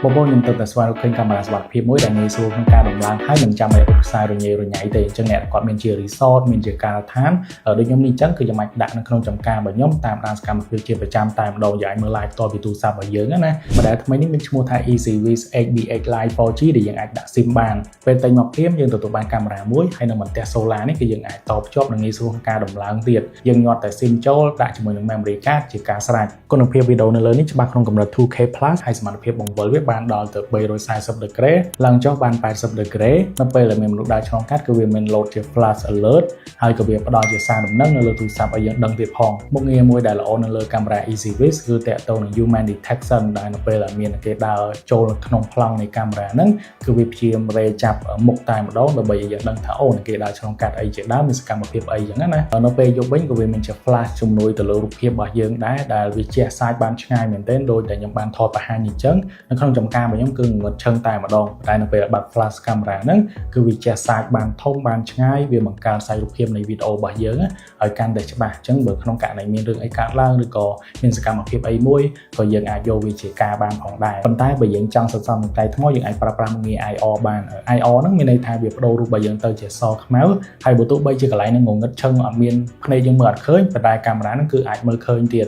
បងប្អូនខ្ញុំទៅតែស្វែងរកឃើញកាមេរ៉ាសុវត្ថិភាពមួយដែលងាយស្រួលក្នុងការដំឡើងហើយមិនចាំបាច់រត់ខ្សែរញ៉េរញ៉ៃទេអញ្ចឹងអ្នកគាត់មានជា resort មានជាការដ្ឋានដូចខ្ញុំនេះអញ្ចឹងគឺខ្ញុំអាចដាក់នៅក្នុងចំការរបស់ខ្ញុំតាមដានសកម្មភាពជាប្រចាំតែម្ដងយើងអាចមើល live តពីទូរស័ព្ទរបស់យើងណាម៉ូដែលថ្មីនេះមានឈ្មោះថា EasyVis HBX Live 4G ដែលយើងអាចដាក់ SIM បានពេលតែងមកព្រាមយើងទទួលបានកាមេរ៉ាមួយហើយនឹងបន្ទះ solar នេះគឺយើងអាចតភ្ជាប់និងងាយស្រួលក្នុងការដំឡើងទៀតយើងញាត់តែ SIM ចូលដាក់ជាមួយនឹង memory card ជាការស្រេចគុណភាពវីដេអូនៅលើនេះច្បាស់ក្នុងកម្រិត 2K+ ហើយសមត្ថភាពបង្វិលវាបានដល់ទៅ340ដឺក្រេឡើងចុះបាន80ដឺក្រេនៅពេលដែលមានមនុស្សដើរឆ្លងកាត់គឺវាមាន load ជា flash alert ហើយក៏វាផ្ដល់ជាសារដំណឹងនៅលើទូរស័ព្ទឲ្យយើងដឹងទៀតផងមុខងារមួយដែលល្អនៅលើកាមេរ៉ា EasyVis គឺតាក់ទងនឹង human detection ដែលនៅពេលដែលមានគេដើរចូលក្នុងប្លង់នៃកាមេរ៉ាហ្នឹងគឺវាព្យាយាមរេចាប់មុខតែម្ដងដើម្បីឲ្យយើងដឹងថាអូគេដើរឆ្លងកាត់អីជាដើមមានសកម្មភាពអីចឹងណានៅពេលយប់វិញក៏វាមានជា flash ជំនួយទៅលើរូបភាពរបស់យើងដែរដែលវាជះសាយបានឆ្ងាយមែនទែនដោយតែខ្ញុំបានថតបង្ហាញអញ្ចឹងនៅក្នុងចំការរបស់ខ្ញុំគឺងឹតឈឹងតែម្ដងតែនៅពេលបាត់ flash កាមេរ៉ាហ្នឹងគឺវាជះសាយបានធំបានឆ្ងាយវាបង្កើតសាយរូបភាពនៃវីដេអូរបស់យើងឲ្យកាន់តែច្បាស់អញ្ចឹងបើក្នុងករណីមានរឿងអីកើតឡើងឬក៏មានសកម្មភាពអីមួយក៏យើងអាចយកវាជាការបានផងដែរប៉ុន្តែបើយើងចង់សន្សំសំចៃថ្មយើងអាចប្រើប្រាស់មុខងារ IR បាន IR ហ្នឹងមានន័យថាវាបដូររូបរបស់យើងទៅជាសខ្មៅហើយបើទោះបីជាកន្លែងហ្នឹងងងឹតឈឹងអត់មានភ្នែកយើងមើលអត់ឃើញប៉ុន្តែកាមេរ៉ាហ្នឹងគឺអាចមើលឃើញទៀត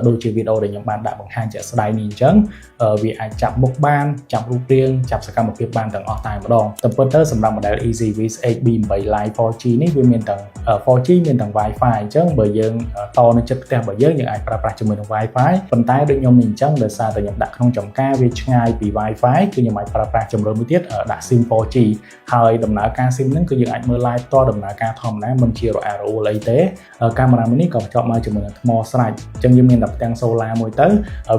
ដូចជាវីដេអូដែលខ្ញុំបានដាក់បង្ហាញជាក់ស្ដែងនេះអញ្ចឹងវាអាចចាប់មុខបានចាប់រូបរាងចាប់សកម្មភាពបានទាំងអស់តែម្ដងតែពិតទៅសម្រាប់ model EasyVis HB8 Live 4G នេះវាមានទាំង 4G មានទាំង Wi-Fi អញ្ចឹងបើយើងតនៅជិតផ្ទះរបស់យើងអាចប្រើប្រាស់ជាមួយនឹង Wi-Fi ប៉ុន្តែដូចខ្ញុំនេះអញ្ចឹងដោយសារតែខ្ញុំដាក់ក្នុងចំការវាឆ្ងាយពី Wi-Fi គឺខ្ញុំអាចប្រើប្រាស់ជំរឿនមួយទៀតដាក់ SIM 4G ហើយដំណើរការ SIM ហ្នឹងគឺយើងអាចមើល live តដំណើរការធម្មតាមិនជារអាក់រអួលអីទេកាមេរ៉ាមួយនេះក៏ភ្ជាប់មកជាមួយនឹងថ្មស្រេចអញ្ចឹងយើងមានតែផ្ទាំង solar មួយទៅ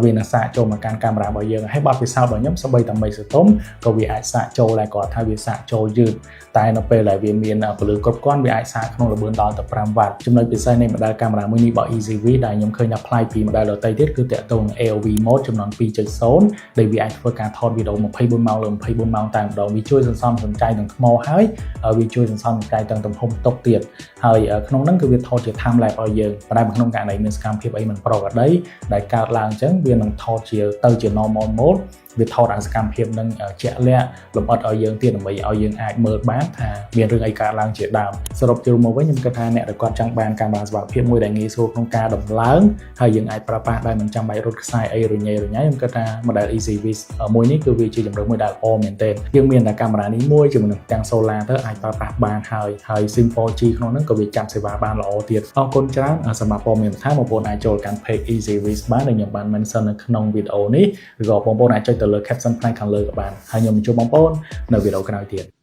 វានឹងសាកចូលមកកាន់កាមេរ៉ារបស់យើងហើយបទពិសោធន៍របស់ខ្ញុំសូម្បីតែមិនសតុំក៏វាអាចសាកចូលដែរគាត់ថាវាសាកចូលយឺតតែនៅពេលដែលវាមានពលឺគ្រប់គ្រាន់វាអាចសាកក្នុងល្បឿនដល់ទៅ5វ៉ាត់ចំណុចពិសេសនៃ model កាមេរ៉ាមួយនេះរបស់ EasyVis ដែលខ្ញុំឃើញថាប្លែកពី model ដទៃទៀតគឺតាក់ទងនឹង AOV mode ចំនួន 2.0 ដែលវាអាចធ្វើការថតវីដេអូ24ម៉ោងលើ24ម៉ោងតែម្ដងវាជួយសន្សំសំចៃទាំងថ្មហើយវាជួយសន្សំសំចៃទាំងទំហំតុកទៀតហើយក្នុងហ្នឹងគឺវាថតជា time lapse ឲ្យយើងប៉ុន្តែក្នុងករណីមានសកម្មភាពអីមិនប្រក្រតីដែលកើតឡើងអញ្ចឹងវានឹងថតជា normal mode វាថតអាសកម្មភាពនឹងជាក់លាក់លម្អិតឲ្យយើងទៀតដើម្បីឲ្យយើងអាចមើលបានថាមានរឿងអីកើតឡើងជាដើមសរុបជារួមមកវិញខ្ញុំគិតថាអ្នកដែលគាត់ចង់បានកាមេរ៉ាសុវត្ថិភាពមួយដែលងាយស្រួលក្នុងការដំឡើងហើយយើងអាចប្រើប្រាស់ដោយមិនចាំបាច់រត់ខ្សែអីរញ៉េរញ៉ៃខ្ញុំគិតថា model EasyVis មួយនេះគឺវាជាជម្រើសមួយដែលល្អមែនទែនយើងមានតែកាមេរ៉ានេះមួយជាមួយនឹងទាំង solar ទៅអាចប្រើប្រាស់បានហើយ SIM 4G ក្នុងហ្នឹងក៏វាចាប់សេវាបានល្អទៀតអរគុណច្រើនសម្រាប់ព័ត៌មានបន្ថែមបងប្អូនអាចចូលកាន់ page EasyVis បានដែលខ្ញុំបាន mention នៅក្នុងវីដេអូនេះឬក៏បងប្អូនអាចចុចទៅលើ caption ផ្នែកខាងលើក៏បានហើយខ្ញុំជួបបងប្អូននៅវីដេអូក្រោយទៀត